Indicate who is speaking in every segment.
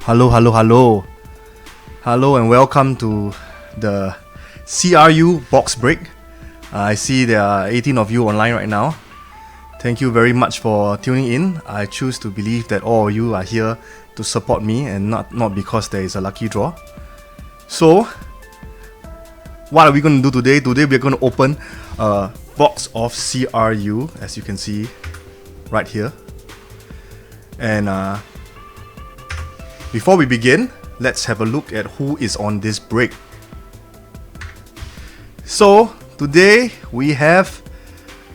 Speaker 1: Hello, and welcome to the CRU box break. I see there are 18 of you online right now. Thank you very much for tuning in. I choose to believe that all of you are here to support me and not because there is a lucky draw. So, what are we going to do today? Today we're going to open a box of CRU, as you can see right here. And before we begin, let's have a look at who is on this break. So today we have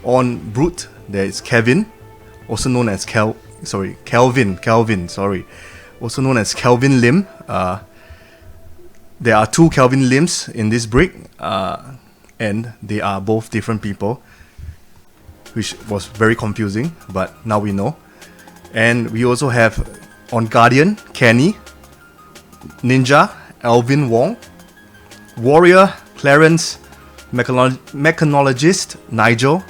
Speaker 1: on Brute, there is Kevin, also known as Kelvin, also known as Kelvin Lim. There are two Kelvin Lims in this break, and they are both different people, which was very confusing, but now we know. And we also have on Guardian, Kenny, Ninja, Alvin Wong, Warrior, Clarence, Mechanologist, Nigel,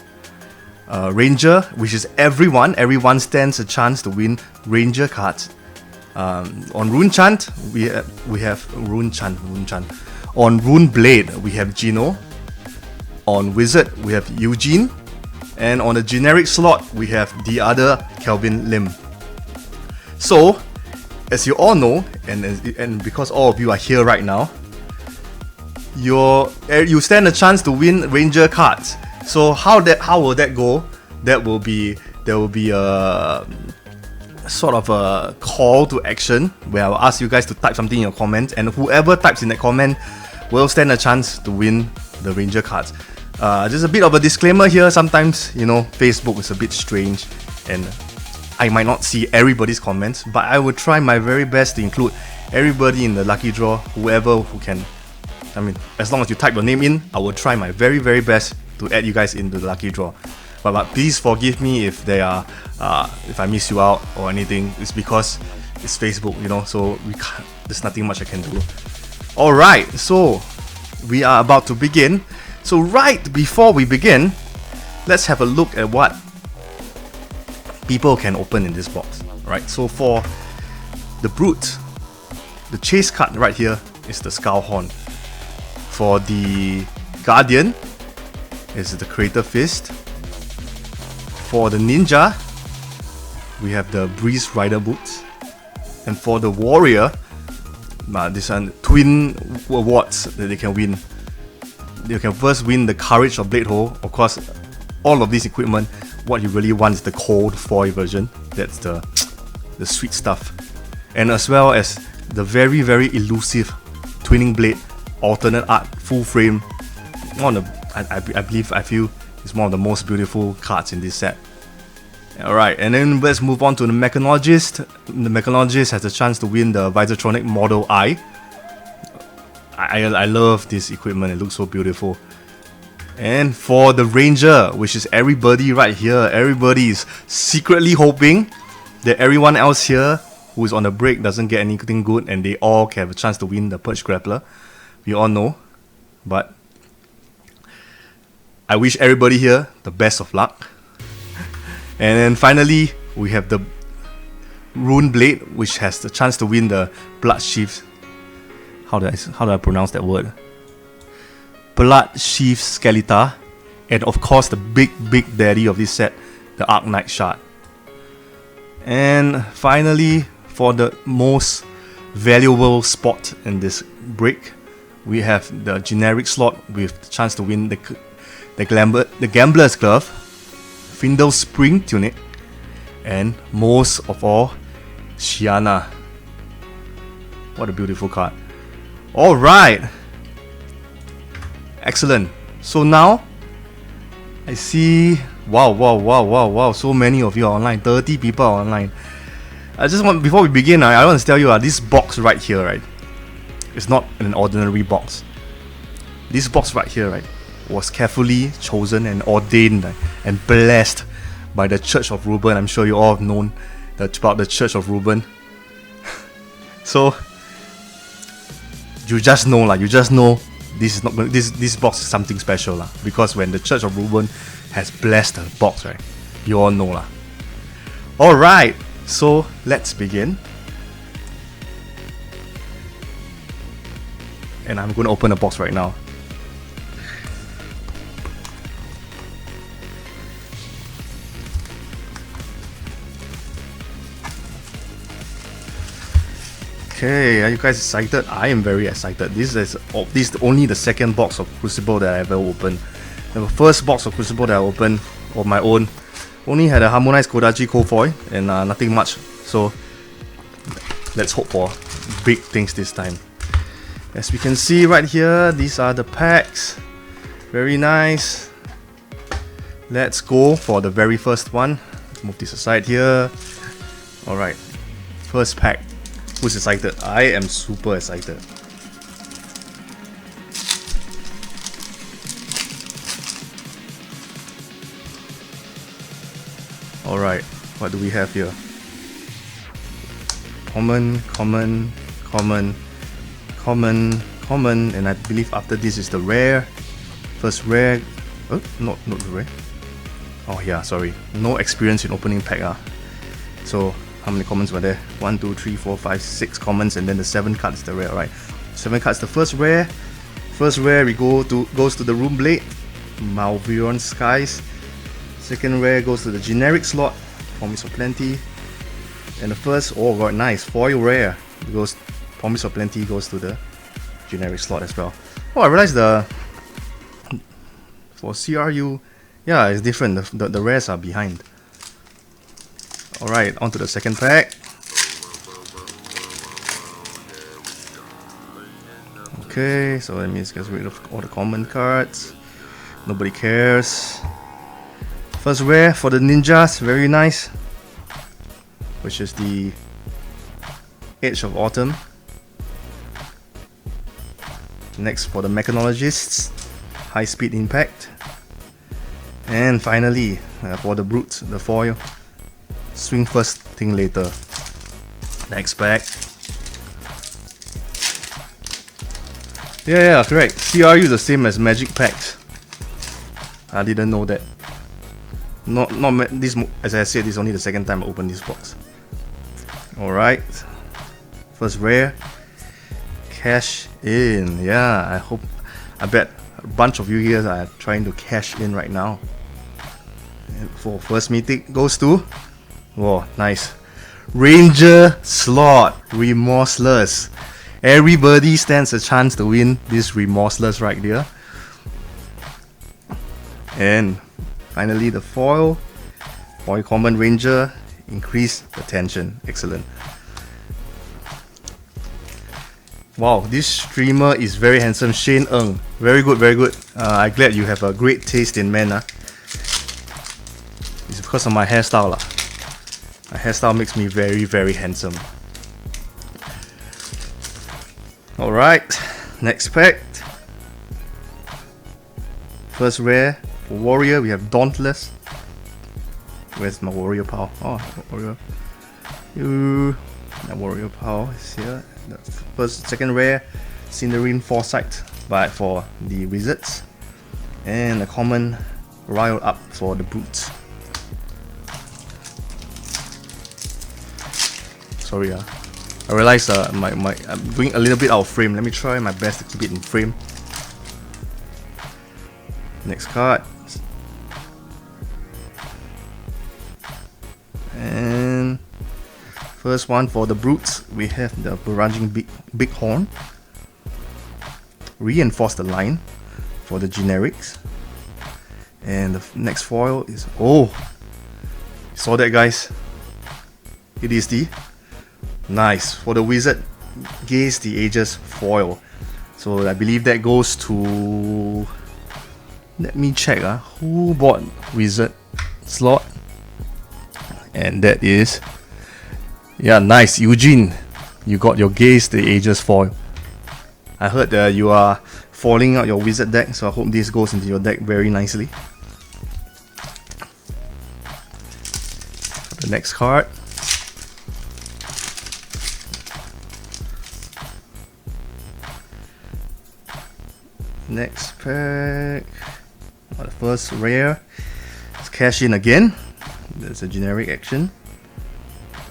Speaker 1: Ranger, which is everyone. Everyone stands a chance to win Ranger cards. On Rune Chant, we have Rune Chant. On Rune Blade, we have Gino. On Wizard, we have Eugene. And on the generic slot, we have the other Kelvin Lim. So, as you all know, and because all of you are here right now, you stand a chance to win Ranger cards. So how will that go? There will be a sort of a call to action where I'll ask you guys to type something in your comments, and whoever types in that comment will stand a chance to win the Ranger cards. Just a bit of a disclaimer here. Sometimes, Facebook is a bit strange and I might not see everybody's comments, but I will try my very best to include everybody in the lucky draw, who can. As long as you type your name in, I will try my very, very best to add you guys into the lucky draw. But please forgive me if if I miss you out or anything. It's because it's Facebook, so there's nothing much I can do. Alright, so we are about to begin. So right before we begin, let's have a look at what people can open in this box. Right, so for the Brute, the chase card right here is the Skull Horn. For the Guardian, is the Creator Fist. For the Ninja, we have the Breeze Rider Boots. And for the Warrior, this one, twin awards that they can win. You can first win the Courage of Blade Hole. Of course, all of this equipment, what you really want is the cold foil version. That's the sweet stuff. And as well as the very, very elusive Twinning Blade alternate art full frame. I feel it's one of the most beautiful cards in this set. Alright, and then let's move on to the Mechanologist. The Mechanologist has a chance to win the Visotronic Model I. I love this equipment, it looks so beautiful. And for the Ranger, which is everybody right here, everybody is secretly hoping that everyone else here who is on the break doesn't get anything good and they all can have a chance to win the Purge Grappler. We all know, but I wish everybody here the best of luck. And then finally, we have the Rune Blade, which has the chance to win the Blood Sheath. How do I pronounce that word? Blood Sheath Skeletor, and of course the big daddy of this set, the Arknight Shard. And finally, for the most valuable spot in this break, we have the generic slot with the chance to win the Gambler's Glove, Findle's Spring Tunic, and most of all, Shiana. What a beautiful card. Alright, excellent. So now I see, wow, so many of you are online, 30 people are online. I just want, before we begin, I want to tell you, this box right here, right, it's not an ordinary box. This box right here, right, was carefully chosen and ordained and blessed by the Church of Reuben. I'm sure you all have known about the Church of Reuben. So you just know this is not this box is something special because when the Church of Reuben has blessed the box, right, you all know Alright, so let's begin. and I'm going to open the box right now. Okay, are you guys excited? I am very excited. This is only the second box of Crucible that I ever opened. The first box of Crucible that I opened on my own only had a harmonized Kodachi Kofoil and nothing much. So let's hope for big things this time. As we can see right here, these are the packs. Very nice. Let's go for the very first one. Let's move this aside here. Alright, first pack. Who's excited? I am super excited. Alright, what do we have here? Common, common, common, common, common, and I believe after this is the rare. First rare. Oh, not rare. Oh yeah, sorry. No experience in opening pack. So how many commons were there? 1, 2, 3, 4, 5, 6 commons, and then the 7 cards is the rare, right? 7 cards the first rare. First rare we goes to the Rune Blade, Malveon Skies. Second rare goes to the generic slot, Promise of Plenty. And the first, oh god, nice, foil rare goes, Promise of Plenty goes to the generic slot as well. Oh, I realized for CRU, yeah, it's different. The rares are behind. Alright, on to the second pack. Okay, so that means get rid of all the common cards. Nobody cares. First rare for the ninjas, very nice. Which is the Edge of Autumn. Next for the Mechanologists, High Speed Impact. And finally, for the Brute, the foil. Swing first, think later. Next pack. Yeah, correct. CRU is the same as Magic Packs. I didn't know that. Not this. As I said, this is only the second time I open this box. All right. First rare. Cash in. Yeah, I bet a bunch of you here are trying to cash in right now. And for first mythic goes to. Whoa, nice. Ranger slot, Remorseless. Everybody stands a chance to win this Remorseless right there. And finally the foil common Ranger, increase the tension. Excellent. Wow, this streamer is very handsome. Shane Ng, very good, very good. I'm glad you have a great taste in men. It's because of my hairstyle. My hairstyle makes me very, very handsome. Alright, next pack. First rare for Warrior, we have Dauntless. Where's my Warrior pal? Oh, Warrior. My Warrior pal is here. The second rare, Cinderine Foresight, but for the Wizards. And a common Rile Up for the Brutes. Sorry, I realized I'm going a little bit out of frame. Let me try my best to keep it in frame. Next card. And first one for the Brutes, we have the Barraging Bighorn. Reinforce the line for the generics. And the next foil is, oh, saw that guys? It is the nice for the Wizard Gaze the Ages foil. So I believe that goes to, let me check who bought Wizard slot, and that is, yeah, nice, Eugene, you got your Gaze the Ages foil. I heard that you are foiling out your Wizard deck, so I hope this goes into your deck very nicely. The next card. Next pack. The first rare. Let's cash in again. That's a generic action.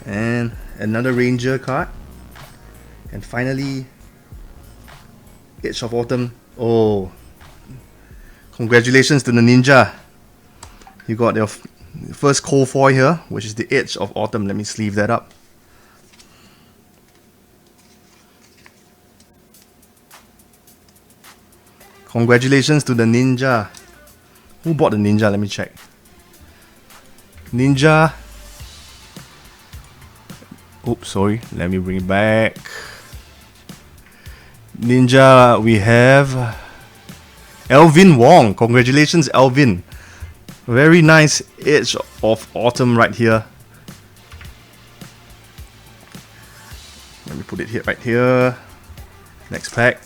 Speaker 1: And another Ranger card. And finally, Edge of Autumn. Oh, congratulations to the ninja. You got your first cold foil here, which is the Edge of Autumn. Let me sleeve that up. Congratulations to the ninja. Who bought the ninja? Let me check. Ninja. Oops, sorry. Let me bring it back. Ninja, we have Elvin Wong. Congratulations, Elvin. Very nice Edge of Autumn right here. Let me put it here, right here. Next pack.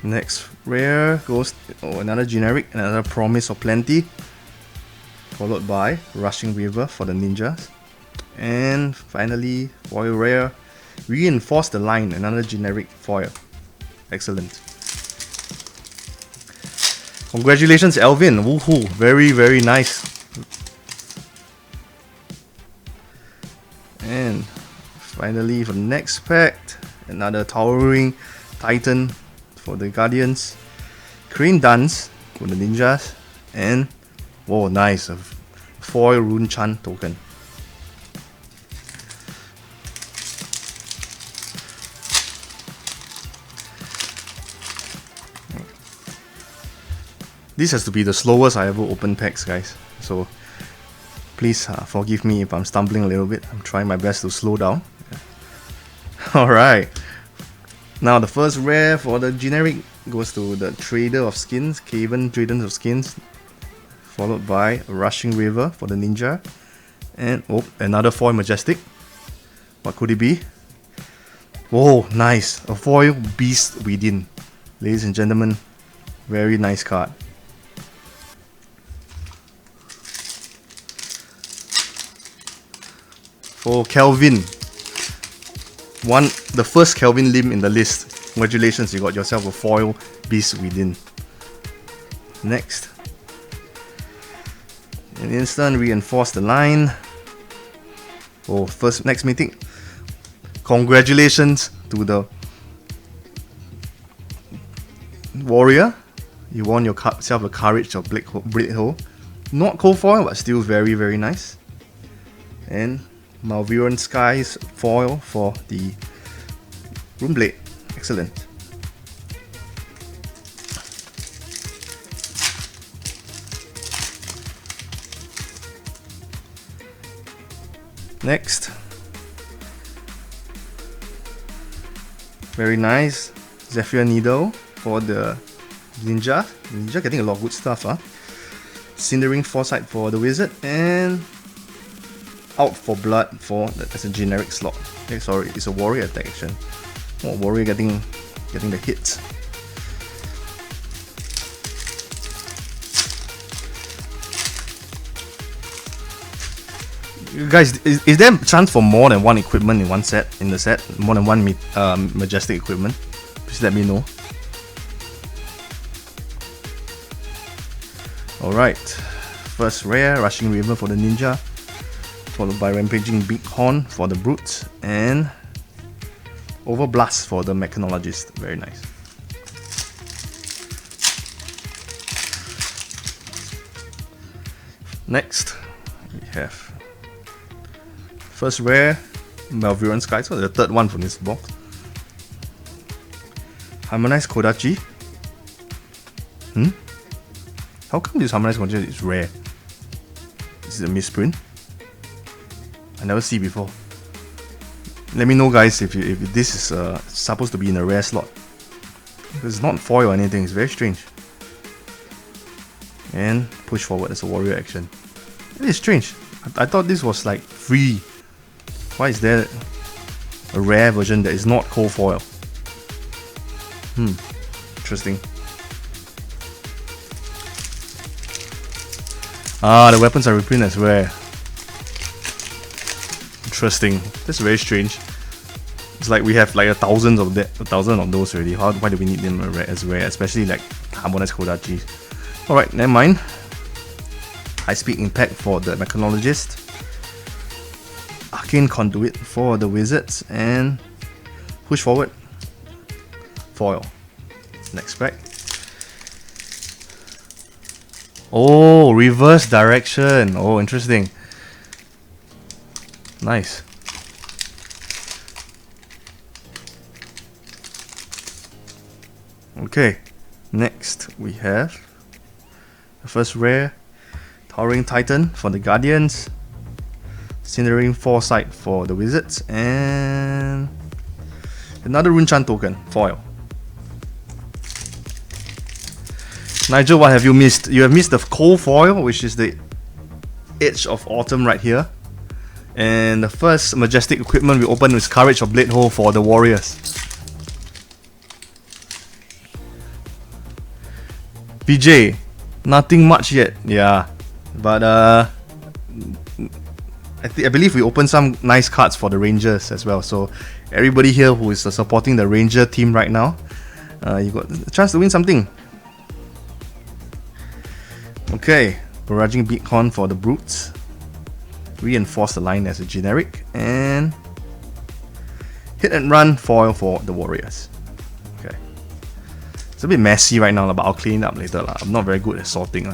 Speaker 1: Next rare goes another generic, another Promise of Plenty, followed by Rushing River for the ninjas, and finally foil rare, Reinforce the Line, another generic foil. Excellent. Congratulations, Elvin. Woohoo! Very, very nice. And finally for the next pack, another Towering Titan for the Guardians, Crane Dance for the ninjas, and oh nice, a foil Rune Chan token. This has to be the slowest I ever opened packs, guys, so please forgive me if I'm stumbling a little bit. I'm trying my best to slow down. Alright, now the first rare for the generic goes to the Trader of Skins, Caven Traders of Skins, followed by Rushing River for the ninja, and oh, another foil Majestic. What could it be? Oh, nice, a foil Beast Within. Ladies and gentlemen, very nice card. For Kelvin, the first Kelvin Lim in the list. Congratulations, you got yourself a foil Beast Within. Next, an instant Reinforce the Line. Oh, next meeting. Congratulations to the Warrior. You won yourself a Courage of Blade Hole. Not cold foil, but still very, very nice. And Malveran Skies foil for the Runeblade. Excellent. Next, very nice Zephyr Needle for the ninja. Ninja getting a lot of good stuff, huh? Cindering Foresight for the wizard, and Out for Blood as a generic slot. Okay, sorry, it's a warrior attack action. Oh, warrior getting the hits. Guys, is there a chance for more than one equipment in the set? More than one Majestic equipment? Please let me know. Alright, first rare, Rushing River for the ninja, followed by Rampaging Bighorn for the brutes, and Overblast for the mechanologist. Very nice. Next, we have first rare, Malveran Skies, so the third one from this box. Harmonized Kodachi. How come this Harmonized Kodachi is rare? Is it a misprint? I never see before. Let me know, guys, if this is supposed to be in a rare slot. Because it's not foil or anything, it's very strange. And push forward as a warrior action. It is strange. I thought this was like free. Why is there a rare version that is not cold foil? Interesting. Ah, the weapons are reprinted as rare. Interesting. That's very strange. It's like we have like a thousand of those already. Why do we need them as rare? Especially like Harmonized Kodachi. Alright, never mind. High speed impact for the mechanologist. Arcane conduit for the wizards, and push forward. Foil. Next pack. Oh, reverse direction. Oh, interesting. Nice. Okay, next we have the first rare, Towering Titan for the Guardians, Cinerating Foresight for the Wizards, and another Runchan token, foil. Nigel, what have you missed? You have missed the cold foil, which is the Edge of Autumn right here. And the first Majestic equipment we opened is Courage of Blade Hole for the Warriors. PJ, nothing much yet, yeah. But I believe we opened some nice cards for the Rangers as well. So everybody here who is supporting the Ranger team right now, you got a chance to win something. Okay, Barraging Beacon for the Brutes. Reinforce the line as a generic, and Hit and Run foil for the Warriors. Okay, it's a bit messy right now, but I'll clean it up later. I'm not very good at sorting.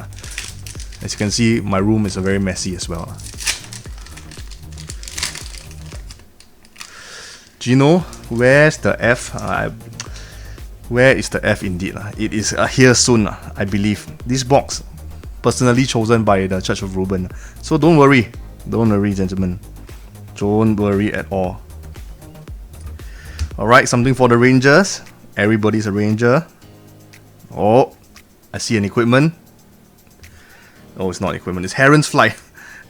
Speaker 1: As you can see, my room is very messy as well. Gino, where's the F? Where is the F indeed? It is here soon, I believe. This box, personally chosen by the Church of Reuben. So don't worry. Don't worry, gentlemen. Don't worry at all. Alright, something for the Rangers. Everybody's a Ranger. Oh, I see an equipment. Oh, it's not equipment. It's Heron's Flight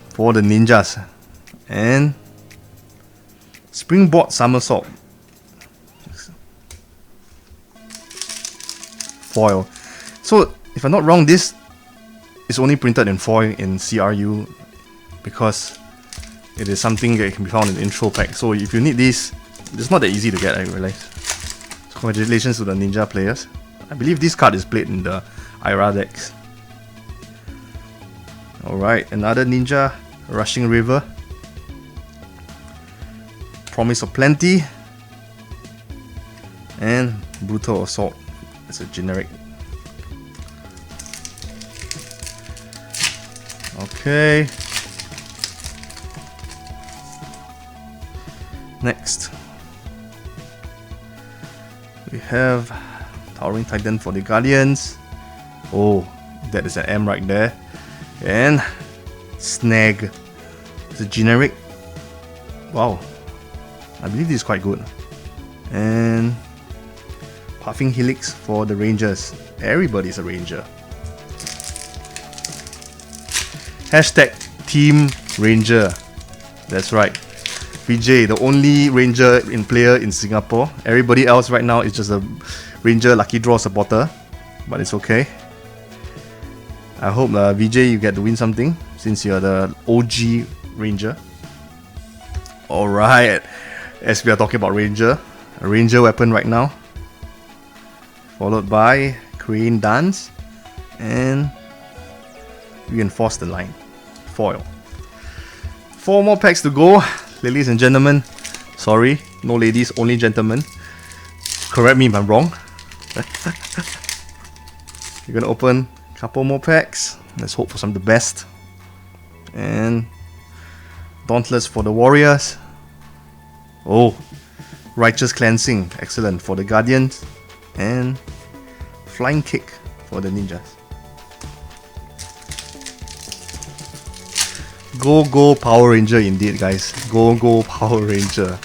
Speaker 1: for the Ninjas. And Springboard Somersault. Foil. So, if I'm not wrong, this is only printed in foil in CRU, because it is something that can be found in the intro pack. So if you need this, it's not that easy to get, I realize. So congratulations to the Ninja players. I believe this card is played in the Ira decks. Alright, another Ninja, Rushing River. Promise of Plenty. And Brutal Assault. It's a generic. Okay. Next, we have Towering Titan for the Guardians. Oh, that is an M right there. And Snag. It's a generic. Wow, I believe this is quite good. And Puffing Helix for the Rangers. Everybody's a Ranger. Hashtag Team Ranger. That's right. PJ, the only Ranger player in Singapore. Everybody else right now is just a Ranger Lucky Draw supporter, but it's okay. I hope VJ you get to win something since you're the OG Ranger. Alright, as we are talking about Ranger, a Ranger weapon right now, followed by Crane Dance and Reinforce the Line. Foil. 4 more packs to go. Ladies and gentlemen, sorry, no ladies, only gentlemen. Correct me if I'm wrong. We're gonna open a couple more packs. Let's hope for some of the best. And Dauntless for the Warriors. Oh, Righteous Cleansing, excellent for the Guardians. And Flying Kick for the Ninjas. Go Power Ranger indeed, guys. Go Power Ranger.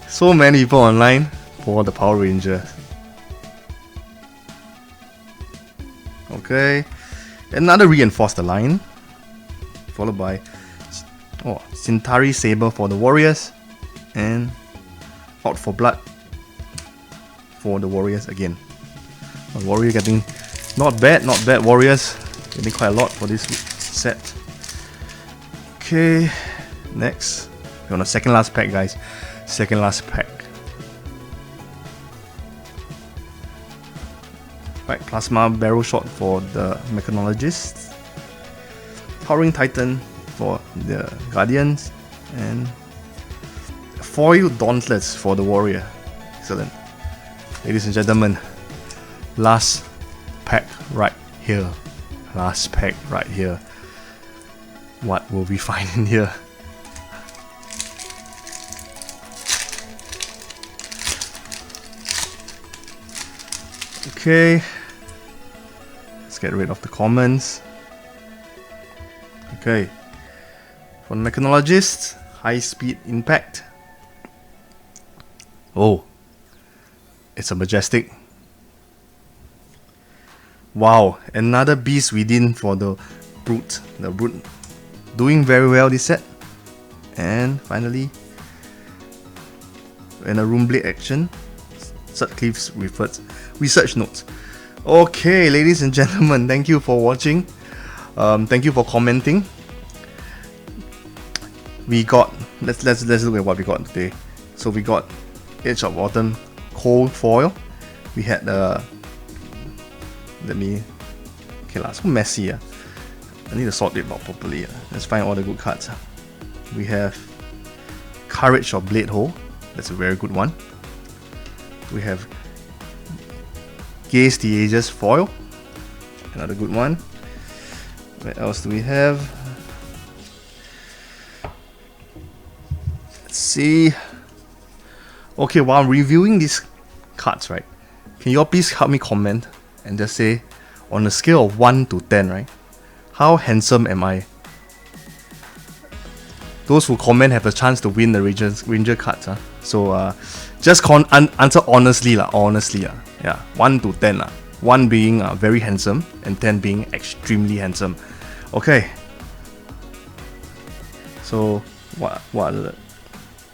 Speaker 1: So many people online for the Power Ranger. Okay, another Reinforce the Line, followed by Cintari Saber for the Warriors, and Out for Blood for the Warriors again. Warrior getting not bad Warriors, getting quite a lot for this set. Okay, next we're on the second last pack, guys. Second last pack. Right, Plasma Barrel Shot for the Mechanologist. Towering Titan for the Guardians, and Foil Dauntless for the Warrior. Excellent. Ladies and gentlemen, last pack right here. Last pack right here. What will we find in here? Okay. Let's get rid of the commons. Okay. For the Mechanologist, High Speed Impact. Oh. It's a Majestic. Wow, another Beast Within for the Brute. The Brute doing very well this set. And finally, in a Room Blade action, Sutcliffe's research notes. Okay, ladies and gentlemen, thank you for watching. Thank you for commenting. We got let's look at what we got today. So we got Edge of Autumn Cold Foil. We had the so messy. I need to sort it out properly. Let's find all the good cards. We have Courage of Blade Hole. That's a very good one. We have Gaze the Ages Foil. Another good one. What else do we have? Let's see. Okay, while I'm reviewing these cards, right, can you all please help me comment and just say, on a scale of 1 to 10, right, how handsome am I? Those who comment have a chance to win the Ranger cards. So just answer honestly. Yeah, 1 to 10. 1 being very handsome and 10 being extremely handsome. Okay. So what are the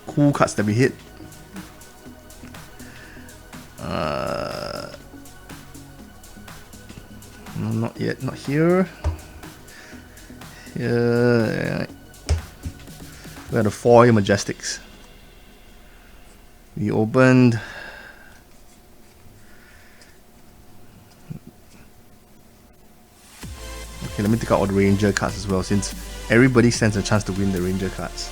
Speaker 1: cool cards that we hit? No, not yet. Not here. Here. We got the Foil Majestics. We opened. Okay, let me take out all the Ranger cards as well, since everybody stands a chance to win the Ranger cards.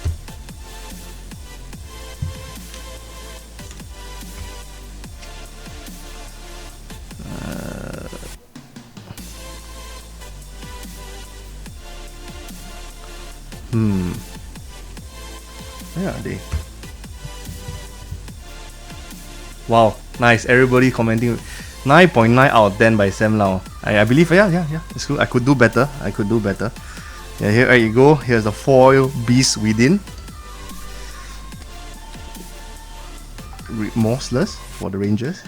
Speaker 1: Where are they? Wow, nice. Everybody commenting 9.9 out of 10 by Sam Lau. I believe, yeah. It's good. I could do better. Yeah, here you go. Here's the Foil Beast Within. Remorseless for the Rangers.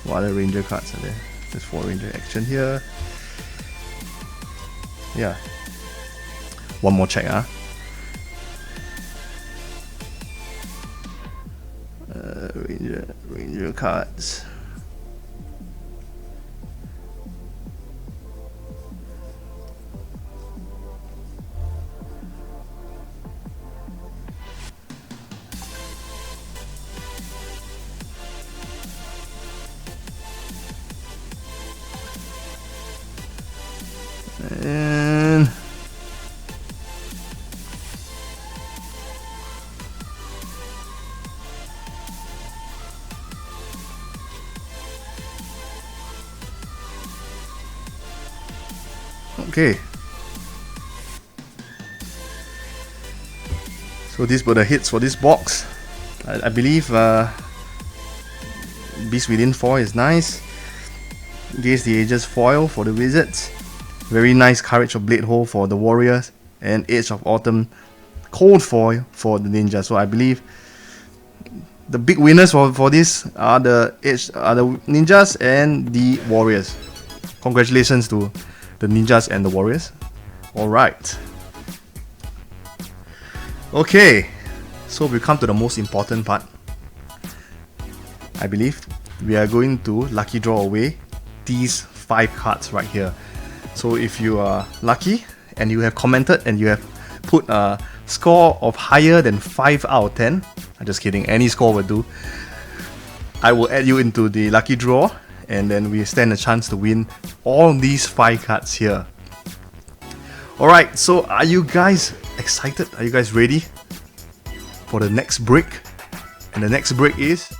Speaker 1: What other Ranger cards are there? There's 4 Ranger action here. Yeah. One more check, Ranger cards. And okay, so these were the hits for this box. I believe Beast Within 4 is nice. Gaze the Ages Foil for the Wizards. Very nice Courage of Blade Hole for the Warriors. And Edge of Autumn Cold Foil for the Ninjas. So I believe the big winners for this are the Ninjas and the Warriors. Congratulations to the Ninjas and the Warriors. Alright. Okay, so we come to the most important part. I believe we are going to lucky draw away these 5 cards right here. So if you are lucky and you have commented and you have put a score of higher than 5 out of 10, I'm just kidding, any score will do, I will add you into the lucky draw, and then we stand a chance to win all these 5 cards here. Alright, so are you guys excited? Are you guys ready for the next break? And the next break is...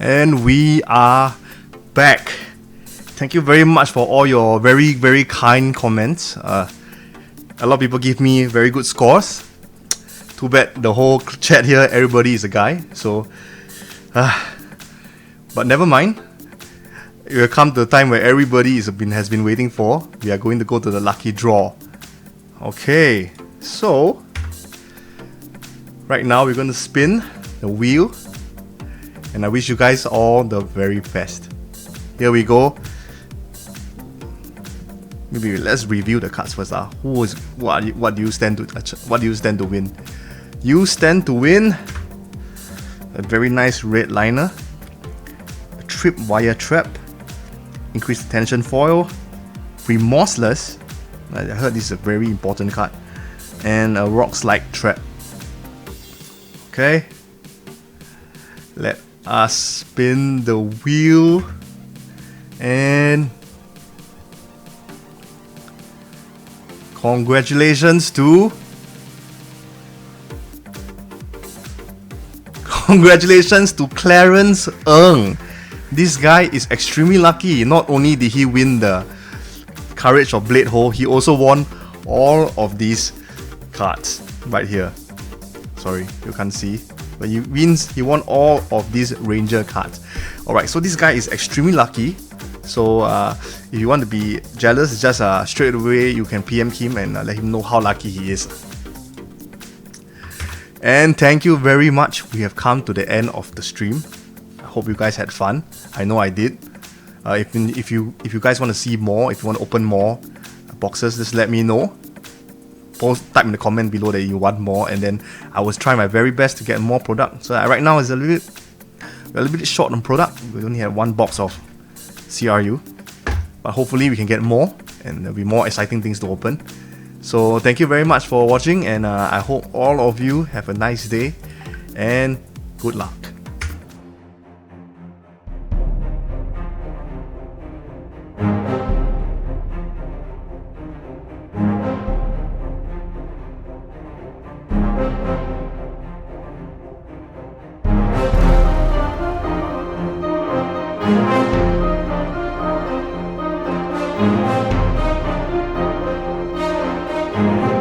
Speaker 1: And we are back. Thank you very much for all your very, very kind comments. A lot of people give me very good scores. Too bad the whole chat here, everybody is a guy. So, but never mind. It will come to the time where everybody has been waiting for. We are going to go to the lucky draw. Okay, so right now we're going to spin the wheel. And I wish you guys all the very best. Here we go. Maybe let's review the cards first. What do you stand to win? You stand to win a very nice red liner, a tripwire trap, increased tension foil, remorseless. I heard this is a very important card, and a rock slide trap. Okay. Let us spin the wheel, and congratulations to Clarence Ng. This guy is extremely lucky. Not only did he win the Courage of Blade Hole, he also won all of these cards right here. Sorry, you can't see. But he won all of these Ranger cards. Alright, so this guy is extremely lucky. So if you want to be jealous, just straight away you can PM him and let him know how lucky he is. And thank you very much. We have come to the end of the stream. I hope you guys had fun. I know I did. If you guys want to see more, if you want to open more boxes, just let me know. type in the comment below that you want more, and then I will try my very best to get more product. So right now it's we're a little bit short on product. We only have 1 box of CRU, but hopefully we can get more, and there'll be more exciting things to open. So thank you very much for watching, and I hope all of you have a nice day, and good luck.